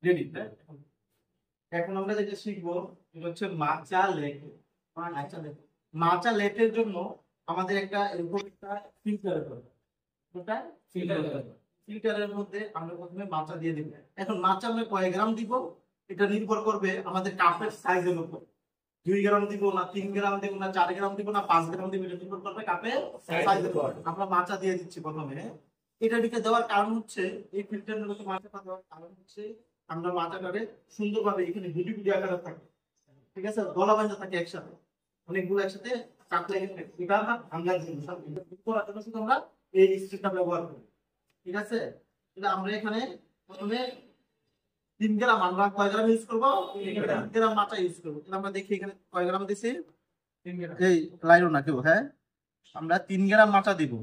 Ready. এখন আমরা যেটা শিখবো এটা হচ্ছে মাচা লেট। মাচা লেটের জন্য আমাদের একটা এরকম একটা ফিল্টার দরকার। ওটা ফিল্টারের মধ্যে আমরা প্রথমে মাচা দিয়ে দিব। এখন মাচা আমরা কয় গ্রাম দিব এটা নির্ভর করবে আমাদের কাপের সাইজের উপর। 2 গ্রাম দিব না 3 গ্রাম দিব না 4 গ্রাম দিব না 5 গ্রাম দিব, এটা নির্ভর করবে কাপের সাইজের উপর। আমরা মাচা দিয়ে দিচ্ছি প্রথমে। এটা দিকে দেওয়ার কারণ হচ্ছে এই ফিল্টারের মধ্যে মাচাটা দেওয়ার কারণ হচ্ছে আমরা মাচাটাকে সুন্দরভাবে এখানে গুটি গুটি আকারে থাকে, ঠিক আছে, দলা বাঁধা থাকে একসাথে, অনেকগুলো একসাথে কাটলে এটা ভাঙার জন্য করার জন্য শুধু আমরা এই স্টিকটা ব্যবহার করি, ঠিক আছে। এটা আমরা এখানে প্রথমে 3 গ্রাম, আমরা কয় গ্রাম ইউজ করবো? 3 গ্রাম মাচা ইউজ করবো। তাহলে আমরা দেখি এখানে কয় গ্রাম দিছি। 3 গ্রাম, এই লাইনও না কেউ, হ্যাঁ আমরা 3 গ্রাম মাচা দিব।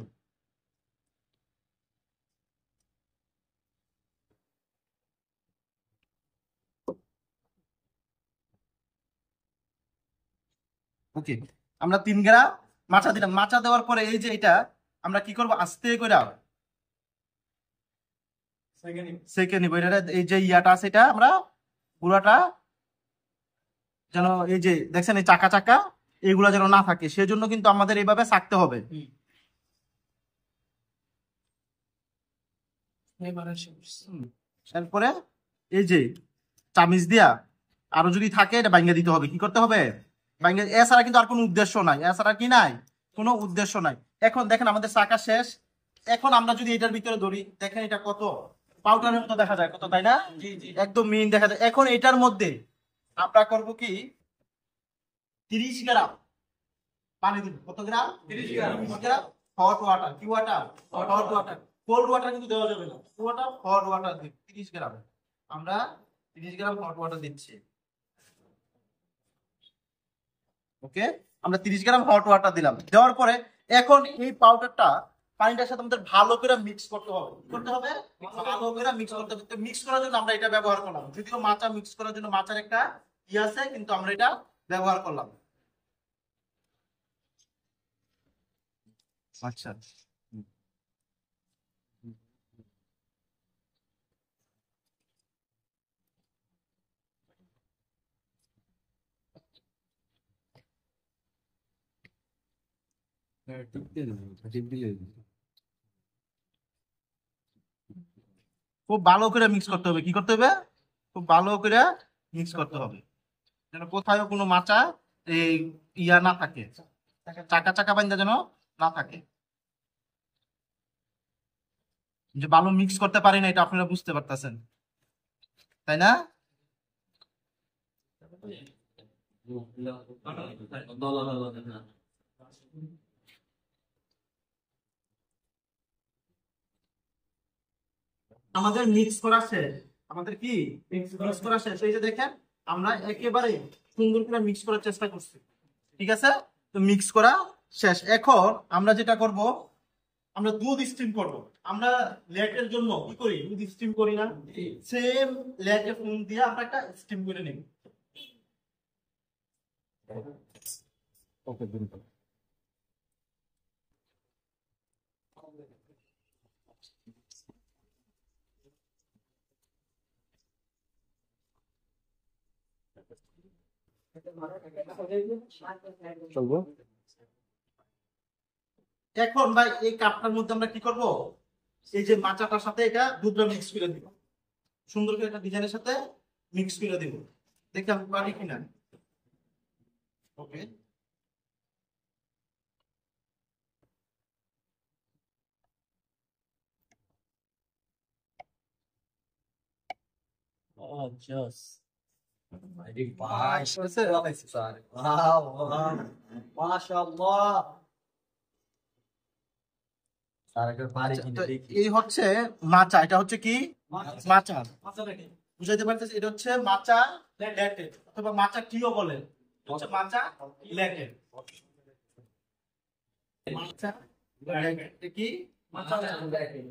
ওকে, আমরা 3 গ্রাম মাচা দিলাম। মাচা দেওয়ার পরে এই যে এটা আমরা কি করব, আস্তে করে সেকে নিব। এটা এই যে ইয়াটা আছে এটা আমরা পুরাটা যেন, এই যে দেখছেন এই চাকা চাকা এগুলা যেন না থাকে, সেজন্য কিন্তু আমাদের এইভাবে ছাকতে হবে। তারপরে এই যে চামিচ দিয়া আরো যদি থাকে এটা বাইঙ্গা দিতে হবে। কি করতে হবে? বাইঙ্গা। এছাড়া কিন্তু আর কোনো উদ্দেশ্য নাই, এছাড়া কি নাই, কোনো উদ্দেশ্য নাই। এখন দেখেন আমাদের চাকা শেষ। এখন আমরা যদি এটার ভিতরে ধরি, দেখেন এটা কত পাউডারের মতো দেখা যায়, কত, তাই না? একদম মিন দেখা যায়। এখন এটার মধ্যে আমরা করব কি 30 গ্রাম পানি দিব। কত গ্রাম? 30 গ্রাম। Hot water. কি water? Hot water. Cold water কিন্তু দেওয়া যাবে না, ওয়াটার হট ওয়াটার দিব 30 গ্রাম। আমরা 30 গ্রাম হট ওয়াটার দিচ্ছি। ওকে, আমরা 30 গ্রাম হট ওয়াটার দিলাম। দেওয়ার পরে এখন এই পাউডারটা পানিটার সাথে আমাদের ভালো করে মিক্স করতে হবে। করতে হবে ভালো করে মিক্স করতে হবে। মিক্স করার জন্য আমরা এটা ব্যবহার করলাম। যদিও মাচা মিক্স করার জন্য মাচার একটা ই আছে, কিন্তু আমরা এটা ব্যবহার করলাম। আচ্ছা, খুব ভালো করে মিক্স করতে হবে। কি করতে হবে? খুব ভালো করে মিক্স করতে হবে, যেন কোথাও কোনো মাচা এই ইয়া না থাকে, চাকা চাকা বান্ধা যেন না থাকে। যে ভালো মিক্স করতে পারি না এটা আপনারা বুঝতে পারতেছেন, তাই না? আমাদের মিক্স করা শেষ। আমাদের কি মিক্স করা শেষ। এই যে দেখেন আমরা একেবারে সুন্দর করে মিক্স করার চেষ্টা করছি, ঠিক আছে। তো মিক্স করা শেষ। এখন আমরা যেটা করব, আমরা দুধ স্টিম করব। আমরা লেটের জন্য কি করি? দুধ স্টিম করি না? সেম লেটে ফোন দিয়ে আমরা একটা স্টিম করে নেব। ওকে, চলবো। এখন ভাই এই কাপটার মধ্যে আমরা কি করব, এই যে মাচাটার সাথে এটা দুধটা মিক্স করে দিব, সুন্দর করে একটা ডিজাইনের সাথে মিক্স করে দিব। দেখতে আমি পারি কিনা। ওকে, Oh, just. মাশাআল্লাহ। এই হচ্ছে মাচা। এটা হচ্ছে কি? মাচা। বুঝাইতে পারতেছি? এটা হচ্ছে মাচা ল্যাটেড অথবা মাচা কিও বলে। হচ্ছে মাচা ল্যাটেড। মাচা ল্যাটেড কি? মাচা ল্যাটেড।